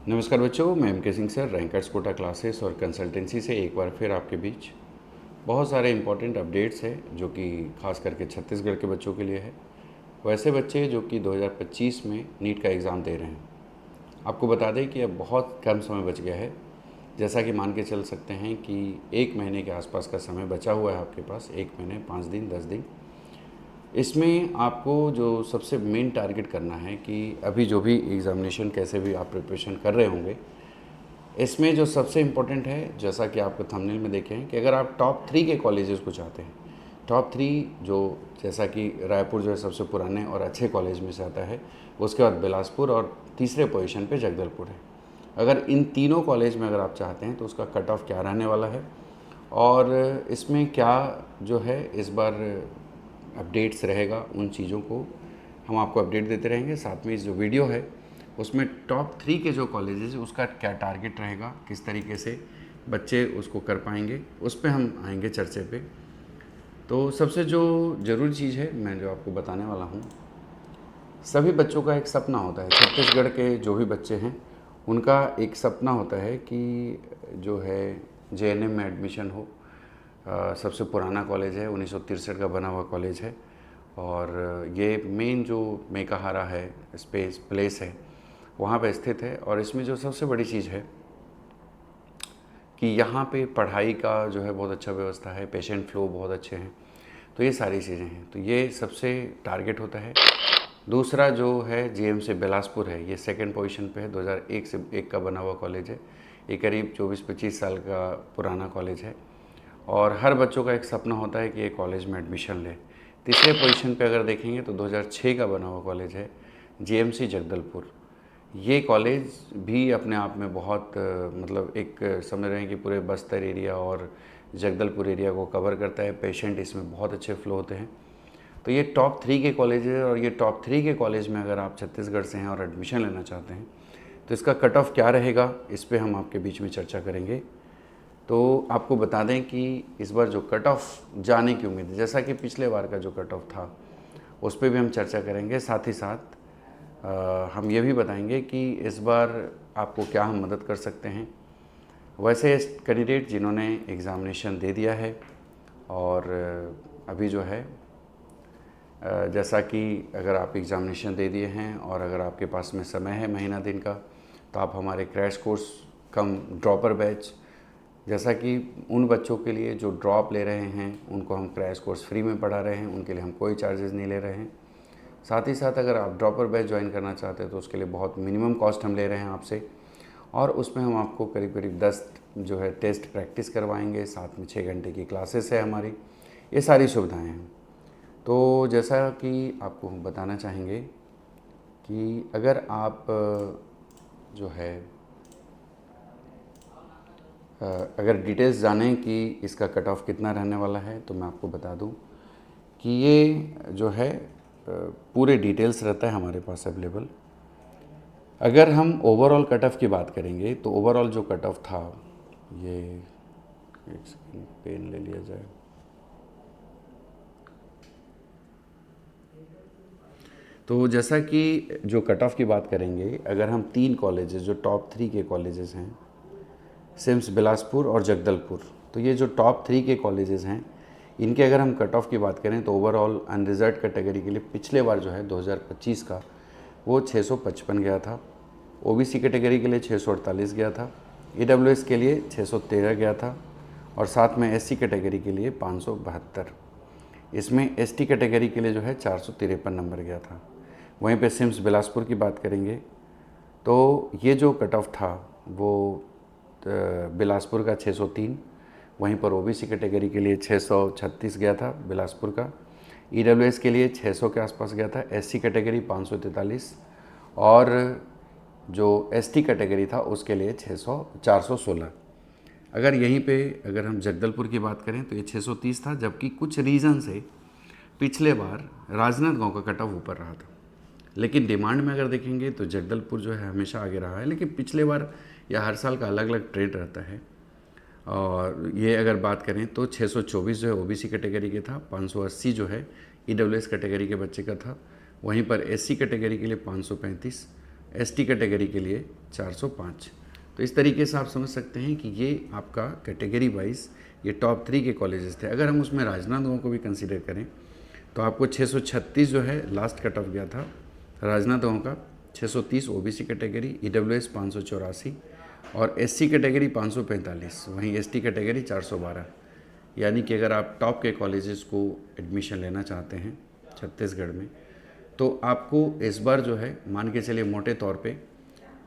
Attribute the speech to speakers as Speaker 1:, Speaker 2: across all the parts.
Speaker 1: नमस्कार बच्चों, मैं M K Singh sir, rankers Kota classes और कंसल्टेंसी से एक बार फिर आपके बीच बहुत सारे इंपॉर्टेंट अपडेट्स हैं जो कि खास करके छत्तीसगढ़ के बच्चों के लिए है। वैसे बच्चे जो कि 2025 में नीट का एग्ज़ाम दे रहे हैं। आपको बता दें कि अब बहुत कम समय बच गया है। जैसा कि मान के चल सकते हैं कि 1 महीने के आसपास का समय बचा हुआ है आपके पास, 1 महीने 5 दिन 10 दिन। इसमें आपको जो सबसे मेन टारगेट करना है कि अभी जो भी एग्ज़ामिनेशन कैसे भी आप प्रिपरेशन कर रहे होंगे, इसमें जो सबसे इम्पोर्टेंट है, जैसा कि आपको थंबनेल में देखे हैं, कि अगर आप टॉप 3 के कॉलेजेस को चाहते हैं, टॉप 3 जो जैसा कि रायपुर जो है सबसे पुराने और अच्छे कॉलेज में से आता है, उसके बाद बिलासपुर और तीसरे पोजीशन पे जगदलपुर है। अगर इन तीनों कॉलेज में अगर आप चाहते हैं तो उसका कट ऑफ क्या रहने वाला है और इसमें क्या जो है इस बार अपडेट्स रहेगा, उन चीज़ों को हम आपको अपडेट देते रहेंगे। साथ में इस जो वीडियो है उसमें टॉप 3 के जो कॉलेजेस उसका क्या टारगेट रहेगा, किस तरीके से बच्चे उसको कर पाएंगे, उस पर हम आएंगे चर्चे पे। तो सबसे जो ज़रूरी चीज़ है मैं जो आपको बताने वाला हूँ, सभी बच्चों का एक सपना होता है, छत्तीसगढ़ के जो भी बच्चे हैं उनका एक सपना होता है कि जो है जेएनएम में एडमिशन हो। सबसे पुराना कॉलेज है, 1963 का बना हुआ कॉलेज है और ये मेन जो मेकाहारा है स्पेस प्लेस है वहाँ पे स्थित है। और इसमें जो सबसे बड़ी चीज़ है कि यहाँ पे पढ़ाई का जो है बहुत अच्छा व्यवस्था है, पेशेंट फ्लो बहुत अच्छे हैं, तो ये सारी चीज़ें हैं, तो ये सबसे टारगेट होता है। दूसरा जो है जीएम से बिलासपुर है, ये सेकंड पोजीशन पे है, 2001 से एक का बना हुआ कॉलेज है। ये करीब 24-25 साल का पुराना कॉलेज है और हर बच्चों का एक सपना होता है कि ये कॉलेज में एडमिशन ले। तीसरे पोजीशन पे अगर देखेंगे तो 2006 का बना हुआ कॉलेज है, जीएमसी जगदलपुर। ये कॉलेज भी अपने आप में बहुत मतलब एक समझ रहे हैं कि पूरे बस्तर एरिया और जगदलपुर एरिया को कवर करता है। पेशेंट इसमें बहुत अच्छे फ्लो होते हैं। तो ये टॉप 3 के कॉलेज है और ये टॉप 3 के कॉलेज में अगर आप छत्तीसगढ़ से हैं और एडमिशन लेना चाहते हैं तो इसका कट ऑफ क्या रहेगा, इस पे हम आपके बीच में चर्चा करेंगे। तो आपको बता दें कि इस बार जो कट ऑफ जाने की उम्मीद है, जैसा कि पिछले बार का जो कट ऑफ था उस पर भी हम चर्चा करेंगे। साथ ही साथ हम ये भी बताएंगे कि इस बार आपको क्या हम मदद कर सकते हैं। वैसे कैंडिडेट जिन्होंने एग्ज़ामिनेशन दे दिया है और अभी जो है जैसा कि अगर आप एग्ज़ामिनेशन दे दिए हैं और अगर आपके पास में समय है महीना दिन का, तो आप हमारे क्रैश कोर्स कम ड्रॉपर बैच, जैसा कि उन बच्चों के लिए जो ड्रॉप ले रहे हैं उनको हम क्रैश कोर्स फ्री में पढ़ा रहे हैं, उनके लिए हम कोई चार्जेस नहीं ले रहे हैं। साथ ही साथ अगर आप ड्रॉपर बैच ज्वाइन करना चाहते हैं तो उसके लिए बहुत मिनिमम कॉस्ट हम ले रहे हैं आपसे, और उसमें हम आपको करीब करीब 10 जो है टेस्ट प्रैक्टिस करवाएंगे, साथ में 6 घंटे की क्लासेस है हमारी, ये सारी सुविधाएं हैं। तो जैसा कि आपको हम बताना चाहेंगे कि अगर आप जो है अगर डिटेल्स जानें कि इसका कट ऑफ कितना रहने वाला है तो मैं आपको बता दूं कि ये जो है पूरे डिटेल्स रहता है हमारे पास अवेलेबल। अगर हम ओवरऑल कट ऑफ की बात करेंगे तो ओवरऑल जो कट ऑफ था, ये एक सेकेंड पेन ले लिया जाए, तो जैसा कि जो कट ऑफ की बात करेंगे, अगर हम 3 कॉलेजेस जो टॉप 3 के कॉलेजेस हैं, सिम्स बिलासपुर और जगदलपुर, तो ये जो टॉप 3 के कॉलेजेस हैं इनके अगर हम कट ऑफ की बात करें तो ओवरऑल अनरिजर्व कैटेगरी के लिए पिछले बार जो है 2025 का वो 655 गया था, ओबीसी कैटेगरी के लिए 648 गया था, ईडब्ल्यूएस के लिए 613 गया था और साथ में एससी कैटेगरी के लिए 572। इसमें एसटी कैटेगरी के लिए जो है 453 नंबर गया था। वहीं पे सिम्स बिलासपुर की बात करेंगे तो ये जो कट ऑफ था वो बिलासपुर का 603, वहीं पर ओबीसी कैटेगरी के लिए 636 गया था बिलासपुर का, ईडब्ल्यूएस के लिए 600 के आसपास गया था, एससी कैटेगरी 543 और जो एसटी कैटेगरी था उसके लिए 416। अगर यहीं पे अगर हम जगदलपुर की बात करें तो ये 630 था, जबकि कुछ रीज़न से पिछले बार राजनांदगांव का कट ऑफ ऊपर रहा था। लेकिन डिमांड में अगर देखेंगे तो जगदलपुर जो है हमेशा आगे रहा है, लेकिन पिछले बार या हर साल का अलग अलग ट्रेंड रहता है। और ये अगर बात करें तो 624 जो है ओबीसी कैटेगरी के था, 580 जो है ईडब्ल्यूएस कैटेगरी के बच्चे का था, वहीं पर एससी कैटेगरी के लिए 535, एसटी कैटेगरी के लिए 405। तो इस तरीके से आप समझ सकते हैं कि ये आपका कैटेगरी वाइज ये टॉप 3 के कॉलेजेस थे। अगर हम उसमें राजनांदगांव को भी कंसीडर करें तो आपको 636 जो है लास्ट कट ऑफ गया था राजनांदगांव का, 630 ओबीसी कैटेगरी, ईडब्ल्यूएस 584 और एससी कैटेगरी 545, वहीं एसटी कैटेगरी 412। यानी कि अगर आप टॉप के कॉलेजेस को एडमिशन लेना चाहते हैं छत्तीसगढ़ में तो आपको इस बार जो है मान के चलिए मोटे तौर पे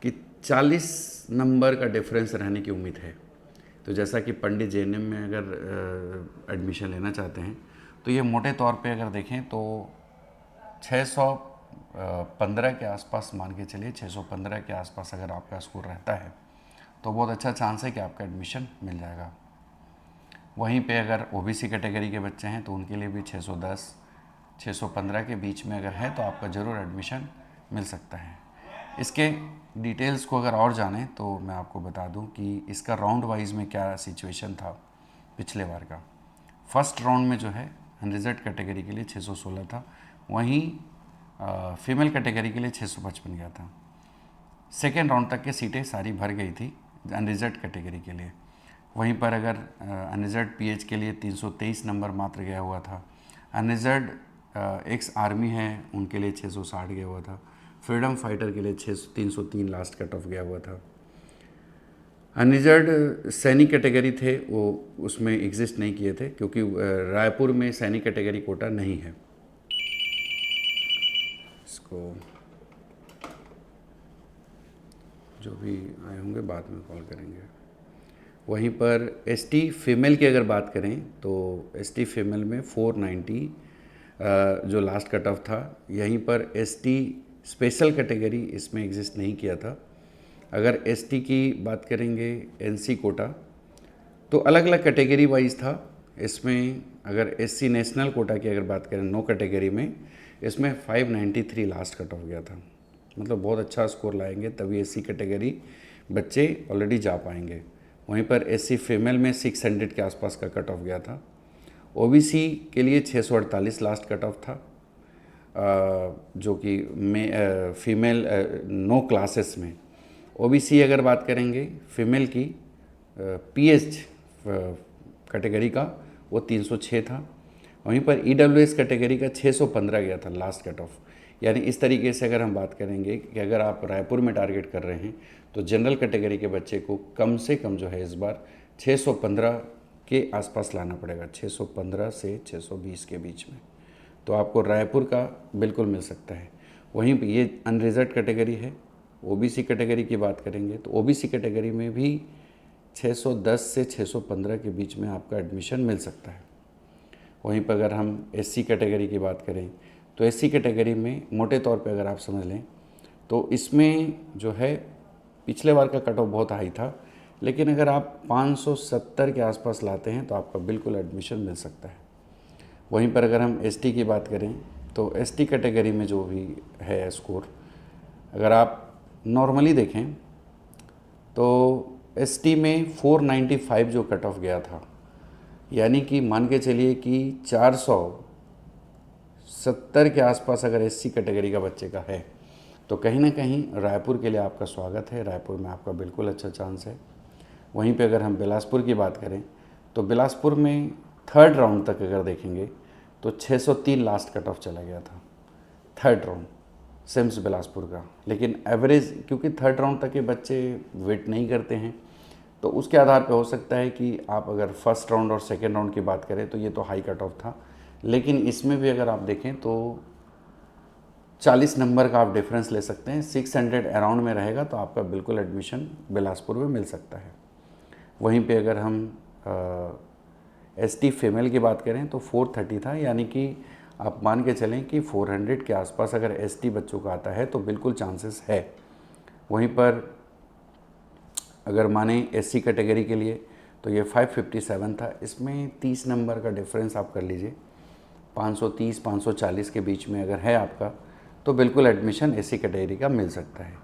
Speaker 1: कि 40 नंबर का डिफरेंस रहने की उम्मीद है। तो जैसा कि पंडित जेएनएम में अगर एडमिशन लेना चाहते हैं तो ये मोटे तौर पे अगर देखें तो 615 के आसपास मान के चलिए, 615 के आसपास अगर आपका स्कोर रहता है तो बहुत अच्छा चांस है कि आपका एडमिशन मिल जाएगा। वहीं पे अगर ओबीसी कैटेगरी के बच्चे हैं तो उनके लिए भी 610 615 के बीच में अगर है तो आपका ज़रूर एडमिशन मिल सकता है। इसके डिटेल्स को अगर और जानें तो मैं आपको बता दूं कि इसका राउंड वाइज में क्या सिचुएशन था पिछले बार का। फर्स्ट राउंड में जो है अनरिजर्व कैटेगरी के लिए 616 था, वहीं फीमेल कैटेगरी के लिए 655 गया था। सेकेंड राउंड तक के सीटें सारी भर गई थी अनरिजर्व कैटेगरी के लिए। वहीं पर अगर अनरिजर्व पीएच के लिए 323 नंबर मात्र गया हुआ था। अनरिजर्व एक्स आर्मी है उनके लिए 660 गया हुआ था। फ्रीडम फाइटर के लिए 303 लास्ट कट ऑफ गया हुआ था। अनरिजर्व सैनिक कैटेगरी थे वो उसमें एग्जिस्ट नहीं किए थे क्योंकि रायपुर में सैनिक कैटेगरी कोटा नहीं है। इसको जो भी आए होंगे बाद में कॉल करेंगे। वहीं पर एसटी फीमेल की अगर बात करें तो एसटी फीमेल में 490 जो लास्ट कट ऑफ था। यहीं पर एसटी स्पेशल कैटेगरी इसमें एग्जिस्ट नहीं किया था। अगर एसटी की बात करेंगे एनसी कोटा तो अलग अलग कैटेगरी वाइज था। इसमें अगर एससी नेशनल कोटा की अगर बात करें नो कैटेगरी में, इसमें 593 लास्ट कट ऑफ गया था। मतलब बहुत अच्छा स्कोर लाएंगे तभी एससी कैटेगरी बच्चे ऑलरेडी जा पाएंगे। वहीं पर एससी फीमेल में 600 के आसपास का कट ऑफ गया था। ओबीसी के लिए 648 लास्ट कट ऑफ था, जो कि फीमेल नो क्लासेस में। ओबीसी अगर बात करेंगे फीमेल की पीएच कैटेगरी का वो 306 था। वहीं पर ईडब्ल्यूएस कैटेगरी का 615 गया था लास्ट कट ऑफ। यानी इस तरीके से अगर हम बात करेंगे कि अगर आप रायपुर में टारगेट कर रहे हैं तो जनरल कैटेगरी के बच्चे को कम से कम जो है इस बार 615 के आसपास लाना पड़ेगा, 615 से 620 के बीच में, तो आपको रायपुर का बिल्कुल मिल सकता है। वहीं पे ये अनरिजर्व कैटेगरी है। ओबीसी कैटेगरी की बात करेंगे तो ओबीसी कैटेगरी में भी 610 से 615 के बीच में आपका एडमिशन मिल सकता है। वहीं पर अगर हम एससी कैटेगरी की बात करें तो एससी कैटेगरी में मोटे तौर पे अगर आप समझ लें तो इसमें जो है पिछले बार का कट ऑफ बहुत हाई था, लेकिन अगर आप 570 के आसपास लाते हैं तो आपका बिल्कुल एडमिशन मिल सकता है। वहीं पर अगर हम एसटी की बात करें तो एसटी कैटेगरी में जो भी है स्कोर, अगर आप नॉर्मली देखें तो एसटी में 495 जो कट ऑफ गया था, यानी कि मान के चलिए कि 470 के आसपास अगर एससी कैटेगरी का बच्चे का है तो कहीं ना कहीं रायपुर के लिए आपका स्वागत है। रायपुर में आपका बिल्कुल अच्छा चांस है। वहीं पे अगर हम बिलासपुर की बात करें तो बिलासपुर में थर्ड राउंड तक अगर देखेंगे तो 603 लास्ट कट ऑफ चला गया था थर्ड राउंड सिम्स बिलासपुर का। लेकिन एवरेज क्योंकि थर्ड राउंड तक के बच्चे वेट नहीं करते हैं तो उसके आधार पे हो सकता है कि आप अगर फर्स्ट राउंड और सेकेंड राउंड की बात करें तो ये तो हाई कट ऑफ था, लेकिन इसमें भी अगर आप देखें तो 40 नंबर का आप डिफरेंस ले सकते हैं। 600 अराउंड में रहेगा तो आपका बिल्कुल एडमिशन बिलासपुर में मिल सकता है। वहीं पे अगर हम एसटी फीमेल की बात करें तो 430 था, यानी कि आप मान के चलें कि 400 के आसपास अगर एसटी बच्चों का आता है तो बिल्कुल चांसेस है। वहीं पर अगर माने एससी कैटेगरी के लिए तो ये 557 था। इसमें 30 नंबर का डिफरेंस आप कर लीजिए, 530 540 के बीच में अगर है आपका तो बिल्कुल एडमिशन एससी कैटेगरी का मिल सकता है।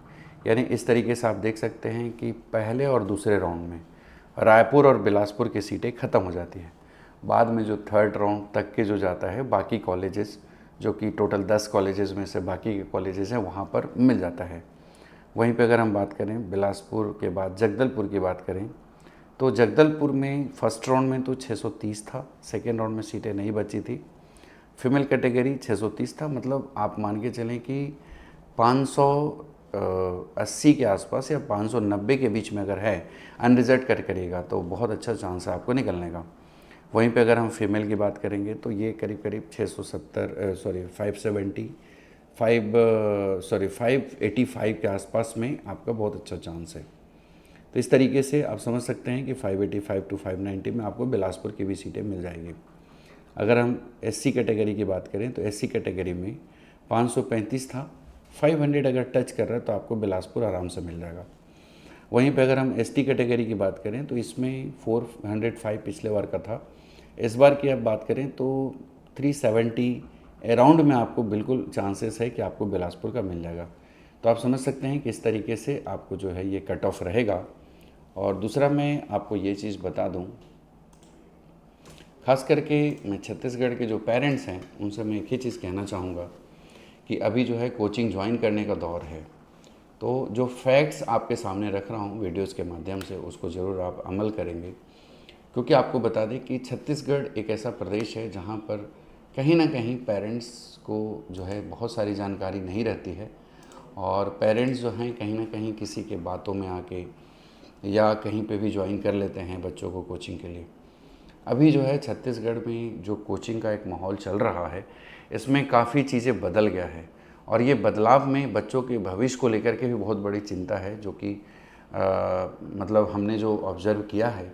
Speaker 1: यानी इस तरीके से आप देख सकते हैं कि पहले और दूसरे राउंड में रायपुर और बिलासपुर की सीटें ख़त्म हो जाती हैं। बाद में जो थर्ड राउंड तक के जो जाता है बाकी कॉलेजेस, जो कि टोटल 10 कॉलेजेस में से बाकी के कॉलेजेस हैं, वहाँ पर मिल जाता है। वहीं पे अगर हम बात करें बिलासपुर के बाद जगदलपुर की बात करें, तो जगदलपुर में फर्स्ट राउंड में तो 630 था, सेकेंड राउंड में सीटें नहीं बची थी। फीमेल कैटेगरी 630 था, मतलब आप मान के चलें कि 580 के आसपास या 590 के बीच में अगर है अनरिजर्व करिएगा तो बहुत अच्छा चांस है आपको निकलने का। वहीं पे अगर हम फीमेल की बात करेंगे तो ये करीब करीब 585 के आसपास में आपका बहुत अच्छा चांस है। तो इस तरीके से आप समझ सकते हैं कि 585 टू 590 में आपको बिलासपुर की भी सीटें मिल जाएगी। अगर हम एससी कैटेगरी की बात करें तो एससी कैटेगरी में 535 था, 500 अगर टच कर रहा है तो आपको बिलासपुर आराम से मिल जाएगा। वहीं पे अगर हम एसटी कैटेगरी की बात करें तो इसमें 405 पिछले बार का था, इस बार की आप बात करें तो 370 अराउंड में आपको बिल्कुल चांसेस है कि आपको बिलासपुर का मिल जाएगा। तो आप समझ सकते हैं कि इस तरीके से आपको जो है ये कट ऑफ रहेगा। और दूसरा मैं आपको ये चीज़ बता दूं, खास करके मैं छत्तीसगढ़ के जो पेरेंट्स हैं उनसे मैं एक ही चीज़ कहना चाहूँगा कि अभी जो है कोचिंग ज्वाइन करने का दौर है। तो जो फैक्ट्स आपके सामने रख रहा हूँ वीडियोज़ के माध्यम से उसको ज़रूर आप अमल करेंगे, क्योंकि आपको बता दें कि छत्तीसगढ़ एक ऐसा प्रदेश है जहाँ पर कहीं ना कहीं पेरेंट्स को जो है बहुत सारी जानकारी नहीं रहती है, और पेरेंट्स जो हैं कहीं ना कहीं किसी के बातों में आके या कहीं पे भी ज्वाइन कर लेते हैं बच्चों को कोचिंग के लिए। अभी जो है छत्तीसगढ़ में जो कोचिंग का एक माहौल चल रहा है इसमें काफ़ी चीज़ें बदल गया है, और ये बदलाव में बच्चों के भविष्य को लेकर के भी बहुत बड़ी चिंता है, जो कि मतलब हमने जो ऑब्ज़र्व किया है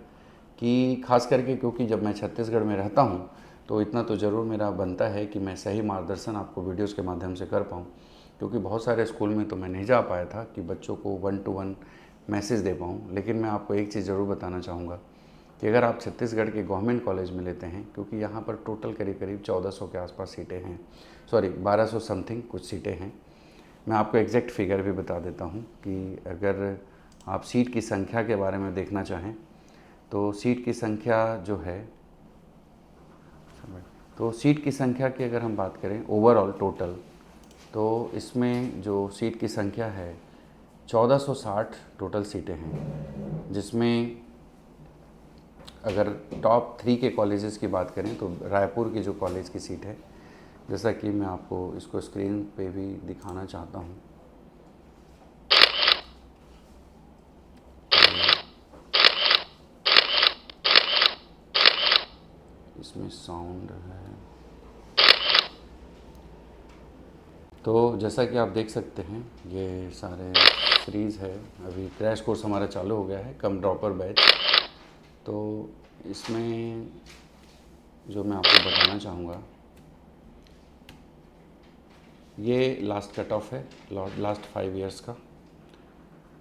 Speaker 1: कि खास करके क्योंकि जब मैं छत्तीसगढ़ में रहता हूँ तो इतना तो ज़रूर मेरा बनता है कि मैं सही मार्गदर्शन आपको वीडियोज़ के माध्यम से कर पाऊँ, क्योंकि बहुत सारे स्कूल में तो मैं नहीं जा पाया था कि बच्चों को 1-to-1 मैसेज दे पाऊँ। लेकिन मैं आपको एक चीज़ ज़रूर बताना चाहूँगा कि अगर आप छत्तीसगढ़ के गवर्नमेंट कॉलेज में लेते हैं, क्योंकि यहाँ पर टोटल करीब करीब 1400 के आसपास सीटें हैं, सॉरी 1200 समथिंग कुछ सीटें हैं। मैं आपको एग्जैक्ट फिगर भी बता देता हूँ कि अगर आप सीट की संख्या के बारे में देखना चाहें तो सीट की संख्या जो है, तो सीट की संख्या की अगर हम बात करें ओवरऑल टोटल, तो इसमें जो सीट की संख्या है 1460 टोटल सीटें हैं, जिसमें अगर टॉप 3 के कॉलेजेस की बात करें तो रायपुर की जो कॉलेज की सीट है, जैसा कि मैं आपको इसको स्क्रीन पे भी दिखाना चाहता हूँ। इसमें साउंड है, तो जैसा कि आप देख सकते हैं ये सारे सीरीज़ है। अभी क्रैश कोर्स हमारा चालू हो गया है, कम ड्रॉपर बैच। तो इसमें जो मैं आपको बताना चाहूँगा, ये लास्ट कट ऑफ है लास्ट 5 इयर्स का।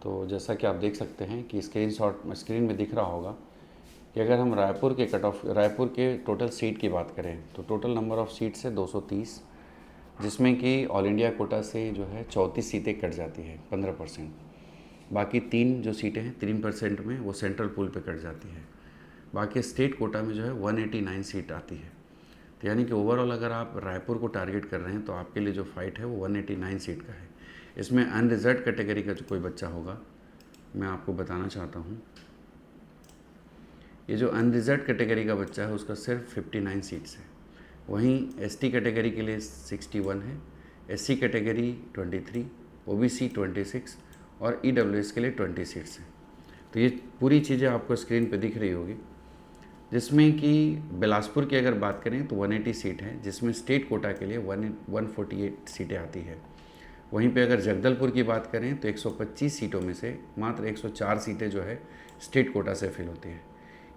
Speaker 1: तो जैसा कि आप देख सकते हैं कि स्क्रीन में दिख रहा होगा कि अगर हम रायपुर के टोटल सीट की बात करें तो टोटल नंबर ऑफ़ सीट्स है 230, जिसमें कि ऑल इंडिया कोटा से जो है 34 सीटें कट जाती है 15%। बाकी 3 जो सीटें हैं 3% में वो सेंट्रल पूल पे कट जाती है। बाकी स्टेट कोटा में जो है 189 सीट आती है। तो यानी कि ओवरऑल अगर आप रायपुर को टारगेट कर रहे हैं तो आपके लिए जो फाइट है वो 189 सीट का है। इसमें अनरिजर्व कैटेगरी का जो कोई बच्चा होगा, मैं आपको बताना चाहता हूँ, ये जो अनरिजर्व कैटेगरी का बच्चा है उसका सिर्फ 59 सीट्स है। वहीं एसटी कैटेगरी के लिए 61 है, एससी कैटेगरी 23, ओबीसी 26 और ईडब्ल्यूएस के लिए 20 सीट्स हैं। तो ये पूरी चीज़ें आपको स्क्रीन पे दिख रही होगी, जिसमें कि बिलासपुर की अगर बात करें तो 180 सीट है, जिसमें स्टेट कोटा के लिए 148 सीटें आती है। वहीं पे अगर जगदलपुर की बात करें तो 125 सीटों में से मात्र 104 सीटें जो है स्टेट कोटा से फिल होती है।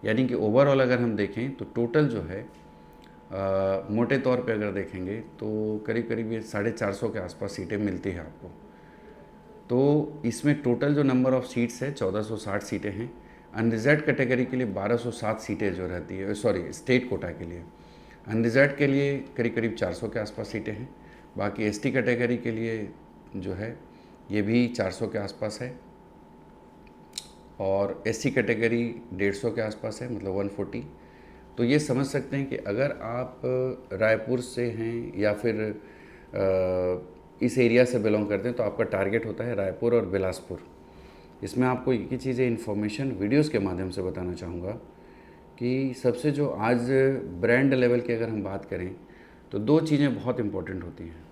Speaker 1: यानी कि ओवरऑल अगर हम देखें तो टोटल जो है मोटे तौर पे अगर देखेंगे तो करीब करीब ये 450 के आसपास सीटें मिलती है आपको। तो इसमें टोटल जो नंबर ऑफ़ सीट्स है 1460 सीटें हैं। अनरिजर्व कैटेगरी के लिए 1207 सीटें जो रहती है, सॉरी स्टेट कोटा के लिए। अनरिजर्व के लिए करीब करीब 400 के आसपास सीटें हैं। बाकी एसटी कैटेगरी के लिए जो है ये भी 400 के आसपास है, और एससी कैटेगरी 150 के आसपास है, मतलब 140। तो ये समझ सकते हैं कि अगर आप रायपुर से हैं या फिर इस एरिया से बिलोंग करते हैं तो आपका टारगेट होता है रायपुर और बिलासपुर। इसमें आपको एक ही चीज़ें इन्फॉर्मेशन वीडियोस के माध्यम से बताना चाहूँगा कि सबसे जो आज ब्रांड लेवल की अगर हम बात करें तो दो चीज़ें बहुत इम्पोर्टेंट होती हैं।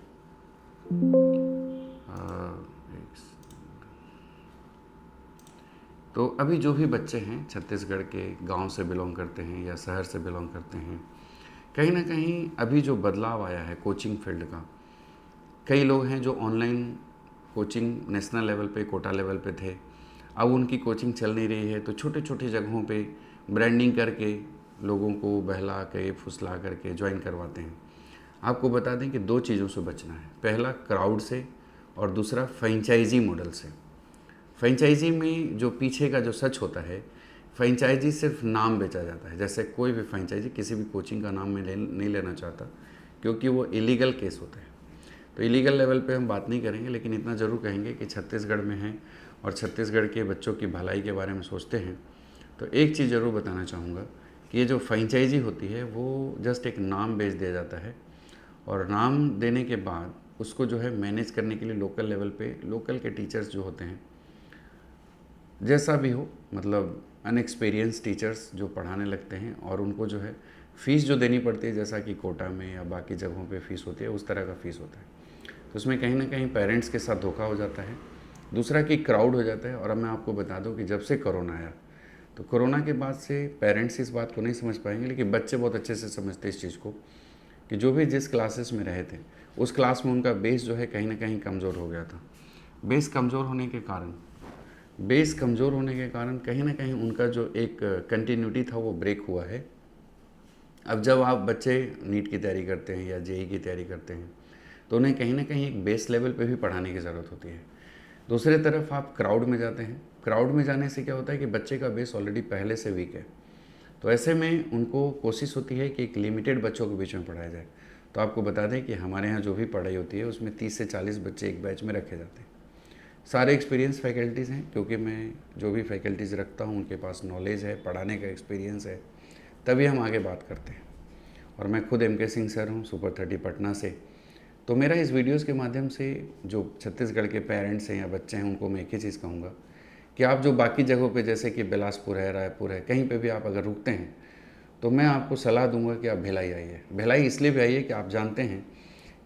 Speaker 1: तो अभी जो भी बच्चे हैं छत्तीसगढ़ के गांव से बिलोंग करते हैं या शहर से बिलोंग करते हैं, कहीं ना कहीं अभी जो बदलाव आया है कोचिंग फील्ड का, कई लोग हैं जो ऑनलाइन कोचिंग नेशनल लेवल पे कोटा लेवल पे थे, अब उनकी कोचिंग चल नहीं रही है तो छोटे छोटे जगहों पे ब्रांडिंग करके लोगों को बहला के फुसला करके ज्वाइन करवाते हैं। आपको बता दें कि दो चीज़ों से बचना है, पहला क्राउड से और दूसरा फ्रेंचाइजी मॉडल से। फ्रेंचाइजी में जो पीछे का जो सच होता है, फ्रेंचाइजी सिर्फ नाम बेचा जाता है। जैसे कोई भी फ्रेंचाइजी किसी भी कोचिंग का नाम मैं नहीं लेना चाहता क्योंकि वो इलीगल केस होता है, तो इलीगल लेवल पे हम बात नहीं करेंगे, लेकिन इतना ज़रूर कहेंगे कि छत्तीसगढ़ में हैं और छत्तीसगढ़ के बच्चों की भलाई के बारे में सोचते हैं तो एक चीज़ ज़रूर बताना चाहूँगा कि ये जो फ्रेंचाइजी होती है वो जस्ट एक नाम बेच दिया जाता है, और नाम देने के बाद उसको जो है मैनेज करने के लिए लोकल लेवल पे लोकल के टीचर्स जो होते हैं, जैसा भी हो, मतलब अनएक्सपीरियंस टीचर्स जो पढ़ाने लगते हैं और उनको जो है फ़ीस जो देनी पड़ती है, जैसा कि कोटा में या बाकी जगहों पे फ़ीस होती है उस तरह का फ़ीस होता है, तो उसमें कहीं ना कहीं पेरेंट्स के साथ धोखा हो जाता है। दूसरा कि क्राउड हो जाता है। और अब मैं आपको बता दूं कि जब से कोरोना आया तो कोरोना के बाद से पेरेंट्स इस बात को नहीं समझ पाएंगे, लेकिन बच्चे बहुत अच्छे से समझते इस चीज़ को कि जो भी जिस क्लासेस में रहे थे उस क्लास में उनका बेस जो है कहीं ना कहीं कमज़ोर हो गया था। बेस कमज़ोर होने के कारण कहीं ना कहीं उनका जो एक कंटिन्यूटी था वो ब्रेक हुआ है। अब जब आप बच्चे नीट की तैयारी करते हैं या जेई की तैयारी करते हैं तो उन्हें कहीं ना कहीं एक बेस लेवल पे भी पढ़ाने की ज़रूरत होती है। दूसरी तरफ आप क्राउड में जाते हैं, क्राउड में जाने से क्या होता है कि बच्चे का बेस ऑलरेडी पहले से वीक है, तो ऐसे में उनको कोशिश होती है कि एक लिमिटेड बच्चों के बीच में पढ़ाया जाए। तो आपको बता दें कि हमारे यहाँ जो भी पढ़ाई होती है उसमें 30 से 40 बच्चे एक बैच में रखे जाते हैं। सारे एक्सपीरियंस फैकल्टीज़ हैं, क्योंकि मैं जो भी फैकल्टीज़ रखता हूँ उनके पास नॉलेज है, पढ़ाने का एक्सपीरियंस है, तभी हम आगे बात करते हैं। और मैं खुद MK सिंह सर हूँ सुपर 30 पटना से। तो मेरा इस वीडियोस के माध्यम से जो छत्तीसगढ़ के पेरेंट्स हैं या बच्चे हैं उनको मैं एक ही चीज़ कहूँगा कि आप जो बाकी जगहों पे जैसे कि बिलासपुर है, रायपुर है, कहीं पे भी आप अगर रुकते हैं तो मैं आपको सलाह दूंगा कि आप भिलाई आइए। भिलाई इसलिए भी आइए कि आप जानते हैं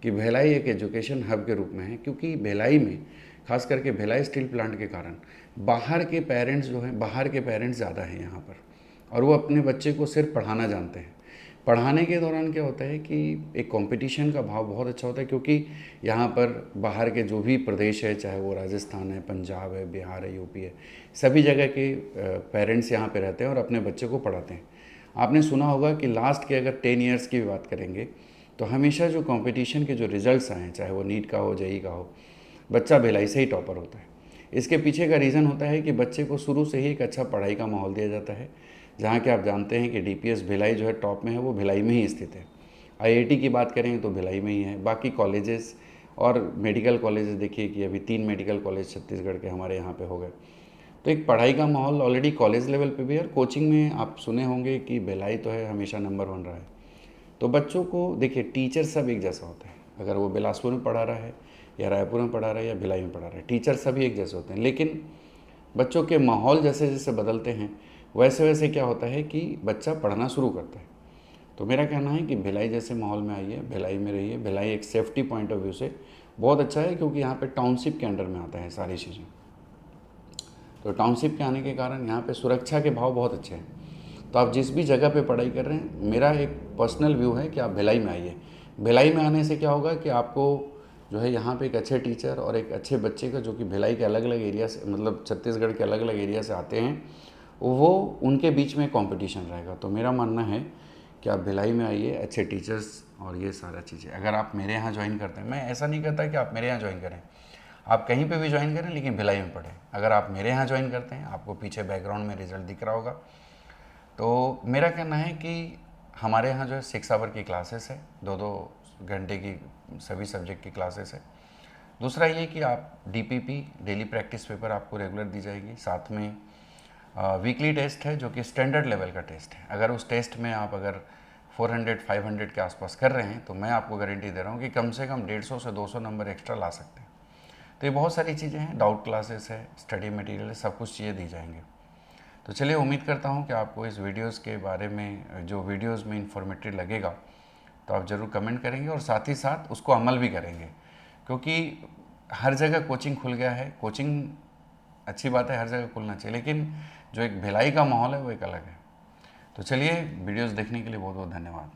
Speaker 1: कि भिलाई एक एजुकेशन हब के रूप में है, क्योंकि भिलाई में खास करके भिलाई स्टील प्लांट के कारण बाहर के पेरेंट्स जो हैं, बाहर के पेरेंट्स ज़्यादा हैं यहाँ पर, और वो अपने बच्चे को सिर्फ पढ़ाना जानते हैं। पढ़ाने के दौरान क्या होता है कि एक कंपटीशन का भाव बहुत अच्छा होता है, क्योंकि यहाँ पर बाहर के जो भी प्रदेश है, चाहे वो राजस्थान है, पंजाब है, बिहार है, यूपी है, सभी जगह के पेरेंट्स यहाँ पे रहते हैं और अपने बच्चे को पढ़ाते हैं। आपने सुना होगा कि लास्ट के अगर 10 ईयर्स की भी बात करेंगे तो हमेशा जो कंपटीशन के जो रिजल्ट्स आए हैं, चाहे वो नीट का हो, जेई का हो, बच्चा भिलाई से ही टॉपर होता है। इसके पीछे का रीज़न होता है कि बच्चे को शुरू से ही एक अच्छा पढ़ाई का माहौल दिया जाता है, जहाँ के आप जानते हैं कि DPS भिलाई जो है टॉप में है, वो भिलाई में ही स्थित है। IIT की बात करेंगे तो भिलाई में ही है। बाकी कॉलेजेस और मेडिकल कॉलेजेस देखिए कि अभी 3 मेडिकल कॉलेज छत्तीसगढ़ के हमारे यहाँ पे हो गए। तो एक पढ़ाई का माहौल ऑलरेडी कॉलेज लेवल पे भी है, और कोचिंग में आप सुने होंगे कि भिलाई तो है हमेशा नंबर 1 रहा है। तो बच्चों को देखिए टीचर सब एक जैसा होता है, अगर वो बिलासपुर में पढ़ा रहा है या रायपुर में पढ़ा रहा है या भिलाई में पढ़ा रहा है, टीचर सभी एक जैसे होते हैं। लेकिन बच्चों के माहौल जैसे जैसे बदलते हैं वैसे वैसे क्या होता है कि बच्चा पढ़ना शुरू करता है। तो मेरा कहना है कि भिलाई जैसे माहौल में आइए, भिलाई में रहिए। भिलाई एक सेफ्टी पॉइंट ऑफ व्यू से बहुत अच्छा है, क्योंकि यहाँ पे टाउनशिप के अंडर में आता है सारी चीज़ें। तो टाउनशिप के आने के कारण यहाँ पे सुरक्षा के भाव बहुत अच्छे हैं। तो आप जिस भी जगह पे पढ़ाई कर रहे हैं, मेरा एक पर्सनल व्यू है कि आप भिलाई में आइए। भिलाई में आने से क्या होगा कि आपको जो है यहाँ पे एक अच्छे टीचर और एक अच्छे बच्चे का, जो कि भिलाई के अलग अलग एरिया से, मतलब छत्तीसगढ़ के अलग अलग एरिया से आते हैं, वो उनके बीच में कंपटीशन रहेगा। तो मेरा मानना है कि आप भिलाई में आइए, अच्छे टीचर्स और ये सारा चीज़ें। अगर आप मेरे यहाँ ज्वाइन करते हैं, मैं ऐसा नहीं कहता कि आप मेरे यहाँ ज्वाइन करें, आप कहीं पे भी ज्वाइन करें, लेकिन भिलाई में पढ़ें। अगर आप मेरे यहाँ ज्वाइन करते हैं, आपको पीछे बैकग्राउंड में रिजल्ट दिख रहा होगा। तो मेरा कहना है कि हमारे यहाँ जो है 6 आवर की क्लासेस है, 2-2 घंटे की सभी सब्जेक्ट की क्लासेस है। दूसरा ये कि आप DPP डेली प्रैक्टिस पेपर आपको रेगुलर दी जाएगी, साथ में वीकली टेस्ट है जो कि स्टैंडर्ड लेवल का टेस्ट है। अगर उस टेस्ट में आप अगर 400-500 के आसपास कर रहे हैं, तो मैं आपको गारंटी दे रहा हूँ कि कम से कम 150 से 200 नंबर एक्स्ट्रा ला सकते हैं। तो ये बहुत सारी चीज़ें हैं, डाउट क्लासेस है, स्टडी मटेरियल है, सब कुछ चीज़ें दी जाएंगे। तो चलिए, उम्मीद करता हूँ कि आपको इस वीडियोस के बारे में, जो वीडियोस में इन्फॉर्मेटिव लगेगा, तो आप ज़रूर कमेंट करेंगे और साथ ही साथ उसको अमल भी करेंगे, क्योंकि हर जगह कोचिंग खुल गया है। कोचिंग अच्छी बात है, हर जगह खुलना चाहिए, लेकिन जो एक भिलाई का माहौल है वो एक अलग है। तो चलिए, वीडियोस देखने के लिए बहुत बहुत धन्यवाद।